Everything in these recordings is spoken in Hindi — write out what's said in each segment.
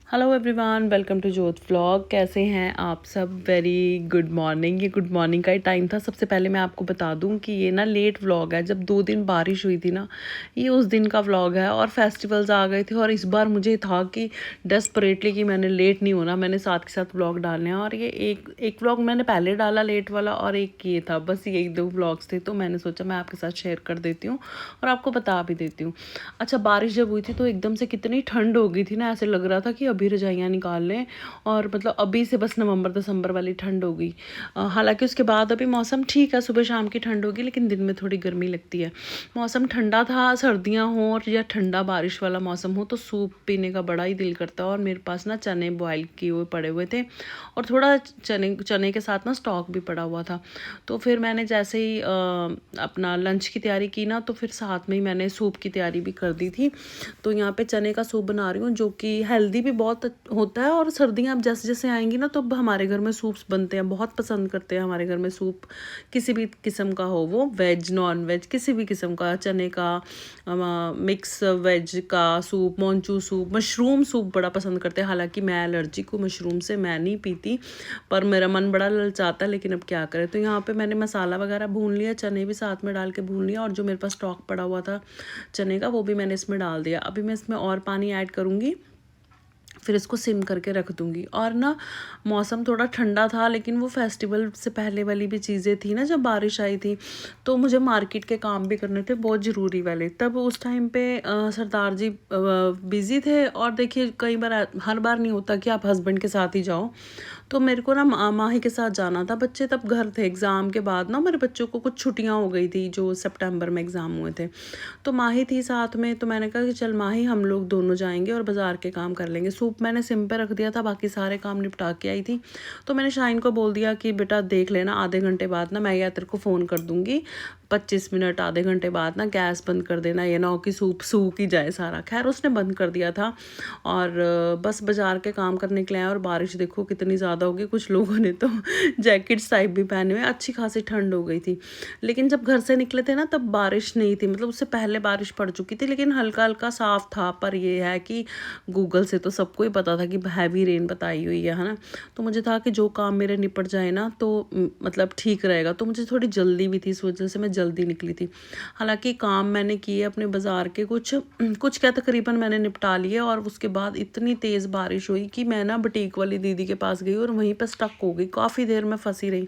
हेलो एवरीवन, वेलकम टू जोत व्लॉग। कैसे हैं आप सब? Very good morning. ये गुड मॉर्निंग का ही टाइम था। सबसे पहले मैं आपको बता दूं कि ये ना लेट व्लॉग है। जब 2 दिन बारिश हुई थी ना, ये उस दिन का व्लॉग है। और फेस्टिवल्स आ गए थे और इस बार मुझे था कि डेस्परेटली कि मैंने लेट नहीं होना, मैंने साथ के साथ व्लॉग डालने हैं। और ये एक व्लॉग मैंने पहले डाला लेट वाला, और एक ये था। बस ये 2 व्लॉग्स थे, तो मैंने सोचा मैं आपके साथ शेयर कर देती हूँ और आपको बता भी देती हूँ। अच्छा, बारिश जब हुई थी तो एकदम से कितनी ठंड हो गई थी ना, ऐसे लग रहा था कि अभी रजाइयाँ निकाल लें। और मतलब अभी से बस नवंबर दिसंबर वाली ठंड हो गई। हालांकि उसके बाद अभी मौसम ठीक है, सुबह शाम की ठंड होगी, लेकिन दिन में थोड़ी गर्मी लगती है। मौसम ठंडा था, सर्दियाँ हों और या ठंडा बारिश वाला मौसम हो तो सूप पीने का बड़ा ही दिल करता है। और मेरे पास ना चने बॉयल किए हुए पड़े हुए थे और थोड़ा चने चने के साथ ना स्टॉक भी पड़ा हुआ था। तो फिर मैंने जैसे ही अपना लंच की तैयारी की ना, तो फिर साथ में ही मैंने सूप की तैयारी भी कर दी थी। तो यहाँ पे चने का सूप बना रही हूँ, जो कि हेल्दी भी बहुत होता है। और सर्दियाँ अब जैसे जैसे आएंगी ना, तो अब हमारे घर में सूप्स बनते हैं, बहुत पसंद करते हैं हमारे घर में सूप। किसी भी किस्म का हो, वो वेज नॉन वेज किसी भी किस्म का, चने का मिक्स वेज का सूप, मोंचू सूप, मशरूम सूप बड़ा पसंद करते हैं। हालांकि मैं एलर्जिक हूँ मशरूम से, मैं नहीं पीती, पर मेरा मन बड़ा ललचाता है, लेकिन अब क्या करें। तो यहाँ पे मैंने मसाला वगैरह भून लिया, चने भी साथ में डाल के भून लिया, और जो मेरे पास स्टॉक पड़ा हुआ था चने का वो भी मैंने इसमें डाल दिया। अभी मैं इसमें और पानी ऐड करूँगी, फिर इसको सिम करके रख दूँगी। और ना मौसम थोड़ा ठंडा था, लेकिन वो फेस्टिवल से पहले वाली भी चीज़ें थी ना, जब बारिश आई थी, तो मुझे मार्केट के काम भी करने थे बहुत ज़रूरी वाले। तब उस टाइम पे सरदार जी बिज़ी थे। और देखिए, कई बार हर बार नहीं होता कि आप हस्बैंड के साथ ही जाओ। तो मेरे को ना माही के साथ जाना था। बच्चे तब घर थे, एग्ज़ाम के बाद ना मेरे बच्चों को कुछ छुट्टियाँ हो गई थी, जो सितंबर में एग्ज़ाम हुए थे। तो माही थी साथ में, तो मैंने कहा कि चल माही, हम लोग दोनों जाएंगे और बाज़ार के काम कर लेंगे। सूप मैंने सिम पे रख दिया था, बाकी सारे काम निपटा के आई थी। तो मैंने शाइन को बोल दिया कि बेटा देख लेना, आधे घंटे बाद ना मैं या तेरे को फ़ोन कर दूँगी, 25 मिनट आधे घंटे बाद ना गैस बंद कर देना, ये ना हो कि सूप सूख ही जाए सारा। खैर उसने बंद कर दिया था। और बस बाज़ार के काम करने के लिए आए, और बारिश देखो कितनी ज़्यादा होगी। कुछ लोगों ने तो जैकेट्स टाइप भी पहने हुए, अच्छी खासी ठंड हो गई थी। लेकिन जब घर से निकले थे ना, तब बारिश नहीं थी, मतलब उससे पहले बारिश पड़ चुकी थी, लेकिन हल्का हल्का साफ था। पर ये है कि गूगल से तो सबको ही पता था कि हैवी रेन बताई हुई है ना। तो मुझे था कि जो काम मेरे निपट जाए ना, तो मतलब ठीक रहेगा। तो मुझे थोड़ी जल्दी भी थी, इस वजह से मैं जल्दी निकली थी। हालांकि काम मैंने किए अपने बाज़ार के, कुछ कुछ क्या तकरीबन मैंने निपटा लिए। और उसके बाद इतनी तेज़ बारिश हुई कि मैं ना बुटीक वाली दीदी के पास गई और वहीं पर स्टक हो गई, काफ़ी देर में फंसी रही।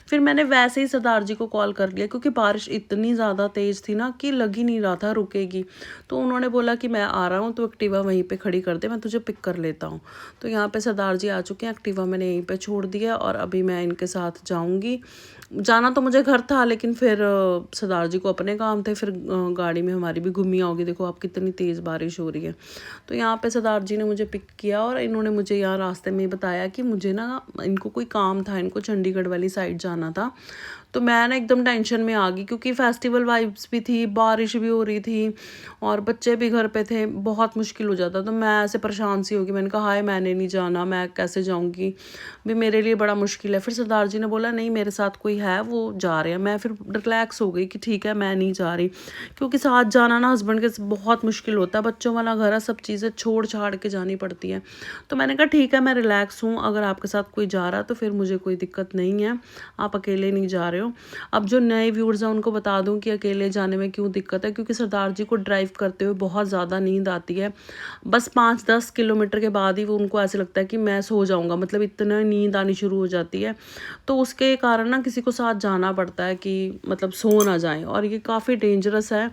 फिर मैंने वैसे ही सरदार जी को कॉल कर लिया, क्योंकि बारिश इतनी ज़्यादा तेज़ थी ना कि लग ही नहीं रहा था रुकेगी। तो उन्होंने बोला कि मैं आ रहा हूँ, तो एक्टिवा वहीं पे खड़ी कर दे, मैं तुझे पिक कर लेता हूँ। तो यहाँ पे सरदार जी आ चुके हैं, एक्टिवा मैंने यहीं पे छोड़ दिया, और अभी मैं इनके साथ जाऊँगी। जाना तो मुझे घर था, लेकिन फिर सरदार जी को अपने काम थे। फिर गाड़ी में हमारी भी गुम्मियाँ होगी, देखो आप कितनी तेज़ बारिश हो रही है। तो यहाँ पे सरदार जी ने मुझे पिक किया, और इन्होंने मुझे यहाँ रास्ते में बताया कि मुझे ना, इनको कोई काम था, इनको चंडीगढ़ वाली साइड जाना था। तो मैं ना एकदम टेंशन में आ गई, क्योंकि फेस्टिवल वाइब्स भी थी, बारिश भी हो रही थी, और बच्चे भी घर पे थे, बहुत मुश्किल हो जाता। तो मैं ऐसे परेशान सी होगी, मैंने कहा हाय मैंने नहीं जाना, मैं कैसे जाऊँगी, भी मेरे लिए बड़ा मुश्किल है। फिर सरदार जी ने बोला नहीं, मेरे साथ कोई है, वो जा रहे हैं। मैं फिर रिलैक्स हो गई कि ठीक है, मैं नहीं जा रही, क्योंकि साथ जाना ना हस्बैंड के बहुत मुश्किल होता है। बच्चों वाला घर है, सब चीज़ें छोड़ छाड़ के जानी पड़ती है। तो मैंने कहा ठीक है, मैं रिलैक्स हूँ, अगर आपके साथ कोई जा रहा है तो फिर मुझे कोई दिक्कत नहीं है, आप अकेले नहीं जा रहे हो। अब जो नए व्यूअर्स हैं उनको बता दूं कि अकेले जाने में क्यों दिक्कत है, क्योंकि सरदार जी को ड्राइव करते हुए बहुत ज़्यादा नींद आती है। बस 5-10 किलोमीटर के बाद ही वो, उनको ऐसे लगता है कि मैं सो जाऊंगा, मतलब इतना नींद आनी शुरू हो जाती है। तो उसके कारण ना किसी को साथ जाना पड़ता है कि मतलब सो ना जाए, और ये काफ़ी डेंजरस है।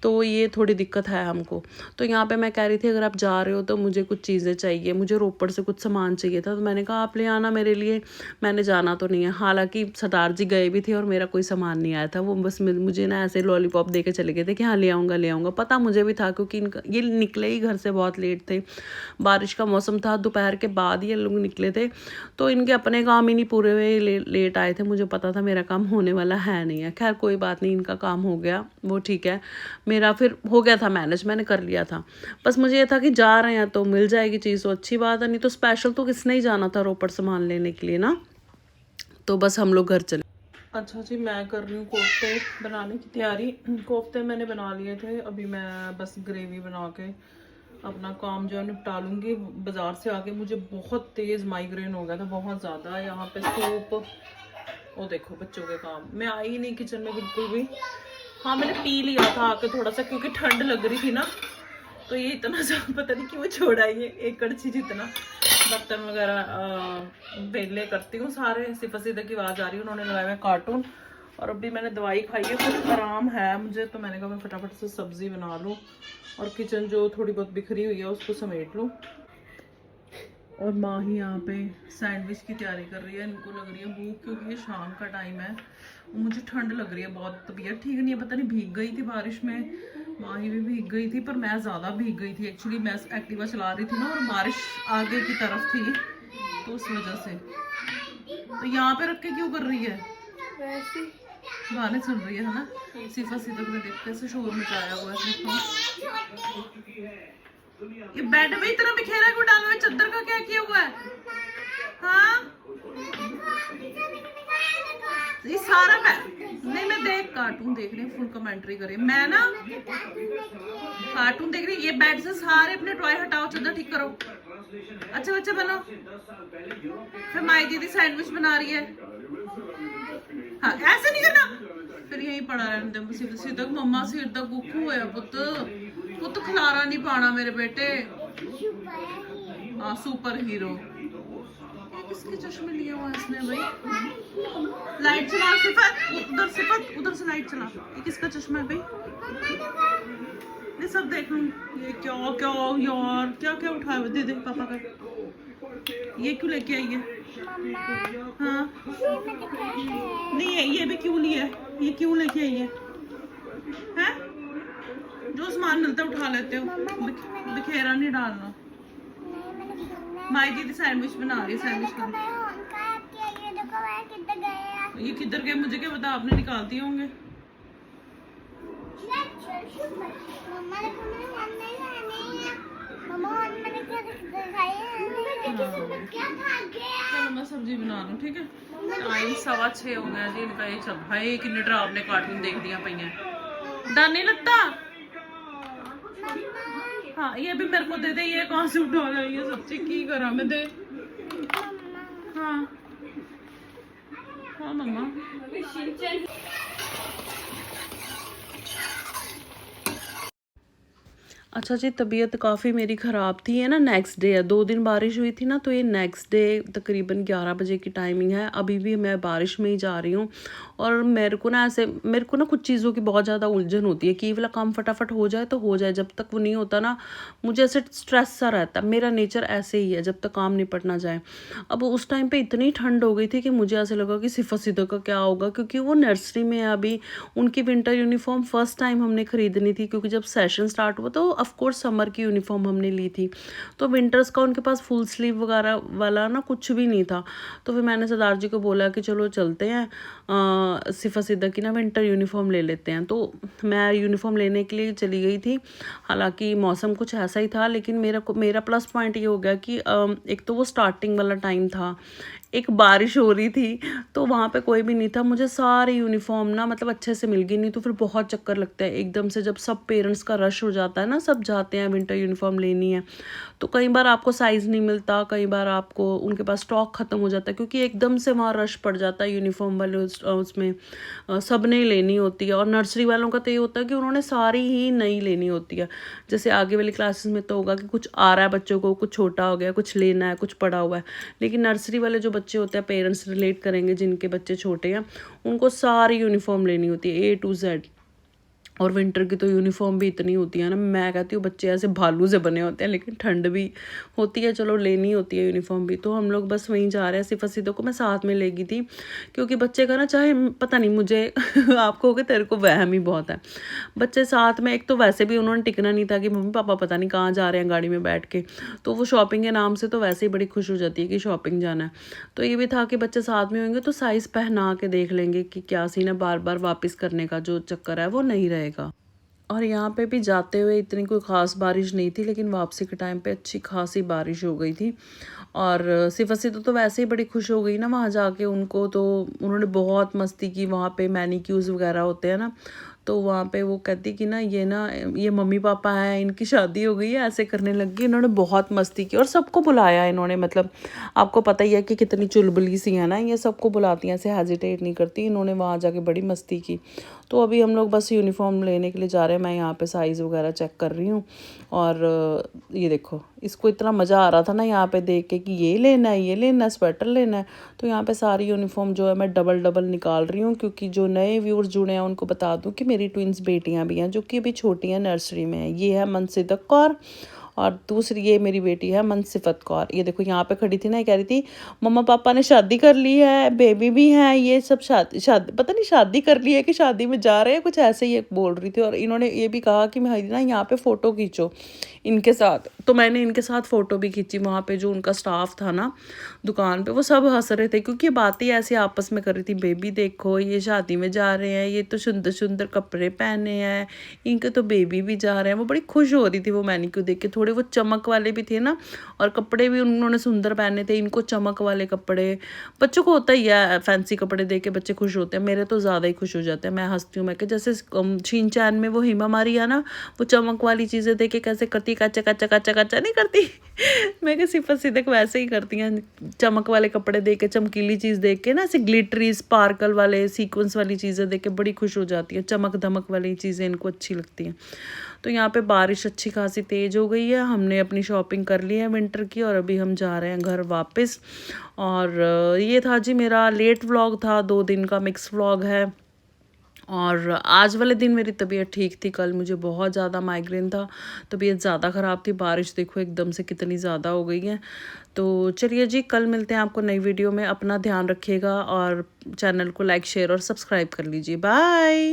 तो ये थोड़ी दिक्कत है हमको। तो यहाँ पे मैं कह रही थी अगर आप जा रहे हो तो मुझे कुछ चीज़ें चाहिए, मुझे रोपड़ से कुछ सामान चाहिए था। तो मैंने कहा आप ले आना मेरे लिए, मैंने जाना तो नहीं है। हालांकि सरदार जी गए भी थे और मेरा कोई सामान नहीं आया था, वो बस मुझे ना ऐसे लॉलीपॉप दे के चले गए थे कि हाँ ले आऊँगा ले आऊँगा। पता मुझे भी था, क्योंकि इनका ये निकले ही घर से बहुत लेट थे, बारिश का मौसम था, दोपहर के बाद ये लोग निकले थे। तो इनके अपने काम ही नहीं पूरे हुए, लेट आए थे। मुझे पता था मेरा काम होने वाला है नहीं है। खैर कोई बात नहीं, इनका काम हो गया, वो ठीक है। मेरा फिर हो गया था मैनेज, मैंने कर लिया था। बस मुझे ये था कि जा रहे हैं तो मिल जाएगी चीज़ तो अच्छी बात है, नहीं तो स्पेशल तो किसने ही जाना था रोपड़ सामान लेने के लिए ना। तो बस हम लोग घर चले। अच्छा जी, मैं कर रही हूँ कोफ्ते बनाने की तैयारी। कोफ्ते मैंने बना लिए थे, अभी मैं बस ग्रेवी बना के अपना काम जो है निपटा लूँगी। बाज़ार से आके मुझे बहुत तेज़ माइग्रेन हो गया था, बहुत ज़्यादा। यहाँ पे सूप, वो देखो बच्चों के काम, मैं आई ही नहीं किचन में बिल्कुल भी। हाँ मैंने पी लिया था आके थोड़ा सा, क्योंकि ठंड लग रही थी ना, तो ये इतना सा पता नहीं क्यों छोड़ा, ये एक कड़छी जितना। बर्तन वगैरह बेले करती हूँ सारे। सिफा सीधा की आवाज़ आ रही है, उन्होंने लगाया हुआ कार्टून। और अभी मैंने दवाई खाई है, कुछ आराम है मुझे, तो मैंने कहा मैं फटाफट से सब्ज़ी बना लूँ और किचन जो थोड़ी बहुत बिखरी हुई है उसको समेट लूँ। और माँ ही यहाँ पे सैंडविच की तैयारी कर रही है। इनको लग रही है भूख, क्योंकि ये शाम का टाइम है। मुझे ठंड लग रही है बहुत, तबीयत ठीक नहीं है, पता नहीं भीग गई थी बारिश में। माँ ही भी भीग गई थी, पर मैं ज़्यादा भीग गई थी एक्चुअली। मैं एक्टिवा चला रही थी ना, और बारिश आगे की तरफ थी, तो उस वजह से। तो यहाँ पे रख के क्यों कर रही है? वैसे गाने सुन रही है ना। सिफा सीधा ने देख कैसे शोर मचाया हुआ है। ये बेड में इतना बिखेरा क्यों डाला है? चादर का क्या किया हुआ है? हाँ ये सारा नहीं, मैं देख कार्टून देख रही हूँ, फुल कमेंट्री करे मैं ना, कार्टून देख रही। ये बेड से सारे अपने टॉय हटाओ, चादर ठीक करो, अच्छे बच्चे बनो। फिर माई दीदी सैंडविच बना रही है। हाँ ऐसे नहीं करना, फिर यही पड़ा रहने दे। सिर तक मम्मा, सिर तक गुखू होया पुत, पुत खिलारा नहीं पाना मेरे बेटे। हाँ सुपर हीरो। किसके चश्मे लिए हुआ इसने भाई? लाइट चला सिफत, उधर सिफत, उधर से लाइट चला। ये किसका चश्मा है भाई? ये सब देख लूं। ये क्या क्या यार, क्या क्या उठाया हुआ? दे दे पापा का। ये क्यों लेके आई है? हाँ नहीं है, ये भी क्यों लिया है? ये क्यों लेके आई है? हैं? जो सामान मिलता है उठा लेते हो, बिखेरा नहीं डालना। माई दीदी सैंडविच बना रही है, सैंडविच कर। ये किधर गए मुझे क्या पता, आपने निकाल दिए होंगे। चलो मैं सब्जी बना लूं, ठीक है। टाइम 6:15 हो गया जी इनका। ये चल भाई किन्ने डरावने कार्टून देख दिया पे। डर नहीं लगता? हाँ ये भी मेरे को दे दे। ये कौन से उठा रही है सब्जी की करा मैं दे। हाँ हाँ मम्मा। अच्छा जी, तबीयत काफ़ी मेरी ख़राब थी। है ना, नेक्स्ट डे है, 2 दिन बारिश हुई थी ना, तो ये नेक्स्ट डे तकरीबन 11 बजे की टाइमिंग है। अभी भी मैं बारिश में ही जा रही हूँ। और मेरे को ना कुछ चीज़ों की बहुत ज़्यादा उलझन होती है कि वाला काम फटाफट हो जाए तो हो जाए, जब तक वो नहीं होता ना मुझे ऐसे स्ट्रेस सा रहता है। मेरा नेचर ऐसे ही है, जब तक काम निपट ना जाए। अब उस टाइम पर इतनी ठंड हो गई थी कि मुझे ऐसे लगा कि सिफा सीधा का क्या होगा, क्योंकि वो नर्सरी में है अभी। उनकी विंटर यूनिफॉर्म फर्स्ट टाइम हमने ख़रीदनी थी, क्योंकि जब सेशन स्टार्ट हुआ तो ऑफ कोर्स समर की यूनिफॉर्म हमने ली थी, तो विंटर्स का उनके पास फुल स्लीव वगैरह वाला ना कुछ भी नहीं था। तो फिर मैंने सरदार जी को बोला कि चलो चलते हैं सिफा सीधा की ना विंटर यूनिफॉर्म ले लेते हैं। तो मैं यूनिफॉर्म लेने के लिए चली गई थी। हालांकि मौसम कुछ ऐसा ही था, लेकिन मेरा प्लस पॉइंट ये हो गया कि एक तो वो स्टार्टिंग वाला टाइम था, एक बारिश हो रही थी, तो वहाँ पे कोई भी नहीं था। मुझे सारी यूनिफॉर्म ना मतलब अच्छे से मिल गई। नहीं तो फिर बहुत चक्कर लगता है एकदम से, जब सब पेरेंट्स का रश हो जाता है ना, सब जाते हैं विंटर यूनिफॉर्म लेनी है, तो कई बार आपको साइज़ नहीं मिलता, कई बार आपको उनके पास स्टॉक ख़त्म हो जाता है, क्योंकि एकदम से वहाँ रश पड़ जाता है यूनिफॉर्म वाले उसमें। सब ने लेनी होती है। और नर्सरी वालों का तो ये होता है कि उन्होंने सारी ही नई लेनी होती है। जैसे आगे वाली क्लासेस में तो होगा कि कुछ आ रहा है बच्चों को, कुछ छोटा हो गया, कुछ लेना है, कुछ पड़ा हुआ है। लेकिन नर्सरी वाले जो बच्चे होते हैं, पेरेंट्स रिलेट करेंगे जिनके बच्चे छोटे हैं, उनको सारी यूनिफॉर्म लेनी होती है A to Z। और विंटर की तो यूनिफॉर्म भी इतनी होती है ना, मैं कहती हूँ बच्चे ऐसे भालू से बने होते हैं, लेकिन ठंड भी होती है, चलो लेनी होती है यूनिफॉर्म भी। तो हम लोग बस वहीं जा रहे हैं। सिफा सीधो को मैं साथ में लेगी थी, क्योंकि बच्चे का ना चाहे पता नहीं मुझे आपको हो गया, तेरे को वहम ही बहुत है। बच्चे साथ में, एक तो वैसे भी उन्होंने टिकना नहीं था कि मम्मी पापा पता नहीं कहाँ जा रहे हैं गाड़ी में बैठ के, तो वो शॉपिंग के नाम से तो वैसे ही बड़ी खुश हो जाती है कि शॉपिंग जाना है। तो ये भी था कि बच्चे साथ में होंगे तो साइज़ पहना के देख लेंगे कि क्या सीन है, बार बार वापस करने का जो चक्कर है वो नहीं रहेगा। और यहाँ पे भी जाते हुए इतनी कोई ख़ास बारिश नहीं थी, लेकिन वापसी के टाइम पे अच्छी खासी बारिश हो गई थी। और सिफा सीधो तो वैसे ही बड़ी खुश हो गई ना वहाँ जाके। उनको तो उन्होंने बहुत मस्ती की वहाँ पे, मैनिक्यूर्स वगैरह होते हैं ना, तो वहाँ पे वो कहती कि ना ये मम्मी पापा हैं, इनकी शादी हो गई है, ऐसे करने लग गई। इन्होंने बहुत मस्ती की और सबको बुलाया इन्होंने, मतलब आपको पता ही है कि कितनी चुलबुली सी है ना, ये सबको बुलाती हैं, ऐसे हेजिटेट नहीं करती। इन्होंने वहाँ जाके बड़ी मस्ती की। तो अभी हम लोग बस यूनिफॉर्म लेने के लिए जा रहे हैं। मैं यहाँ पे साइज़ वगैरह चेक कर रही हूँ। और ये देखो, इसको इतना मज़ा आ रहा था ना यहाँ पे देख के कि ये लेना है, ये लेना है, स्वेटर लेना है। तो यहाँ पे सारी यूनिफॉर्म जो है मैं डबल डबल निकाल रही हूँ, क्योंकि जो नए व्यूअर्स जुड़े हैं उनको बता दूँ कि मेरी ट्विंस बेटियाँ भी हैं जो कि अभी छोटी हैं, नर्सरी में है। ये है मनसिदक कौर और दूसरी ये मेरी बेटी है मनसिफत कौर। ये देखो यहाँ पे खड़ी थी ना, ये कह रही थी मम्मा पापा ने शादी कर ली है, बेबी भी है, ये सब शादी शादी पता नहीं शादी कर ली है कि शादी में जा रहे हैं, कुछ ऐसे ही बोल रही थी। और इन्होंने ये भी कहा कि मैं ना यहाँ पे फ़ोटो खींचो इनके साथ। तो मैंने इनके साथ फ़ोटो भी खींची। वहाँ पे जो उनका स्टाफ था ना दुकान पे, वो सब हंस रहे थे क्योंकि ये बातें ऐसे आपस में कर रही थी, बेबी देखो ये शादी में जा रहे हैं, ये तो सुंदर सुंदर कपड़े पहने हैं, इनके तो बेबी भी जा रहे हैं। वो बड़ी खुश हो रही थी वो मैनिक्यू देख के। थोड़े वो चमक वाले भी थे ना, और कपड़े भी उन्होंने सुंदर पहने थे, इनको चमक वाले कपड़े। बच्चों को होता ही है, फैंसी कपड़े देख के बच्चे खुश होते हैं। मेरे तो ज़्यादा ही खुश हो जाते हैं। मैं हंसती हूँ, मैं कि जैसे शीन चैन में वो हिमा मारी है ना, वो चमक वाली चीज़ें देख के कैसे करती, कच्चा कच्चा कच्चा कच्चा नहीं करती। मैं कि सिफत सिद्दीक वैसे ही करती हैं। चमक वाले कपड़े देख के, चमकीली चीज़ देख के ना, ऐसे ग्लिटरी स्पार्कल वाले सीक्वेंस वाली चीज़ें देख के बड़ी खुश हो जाती हैं। चमक धमक वाली चीज़ें इनको अच्छी लगती हैं। तो यहाँ पे बारिश अच्छी खासी तेज़ हो गई है। हमने अपनी शॉपिंग कर ली है विंटर की और अभी हम जा रहे हैं घर वापस। और ये था जी मेरा लेट व्लॉग था, 2 दिन का मिक्स व्लॉग है। और आज वाले दिन मेरी तबीयत ठीक थी। कल मुझे बहुत ज़्यादा माइग्रेन था, तबीयत ज़्यादा ख़राब थी। बारिश देखो एकदम से कितनी ज़्यादा हो गई है। तो चलिए जी, कल मिलते हैं आपको नई वीडियो में। अपना ध्यान रखिएगा और चैनल को लाइक शेयर और सब्सक्राइब कर लीजिए। बाय।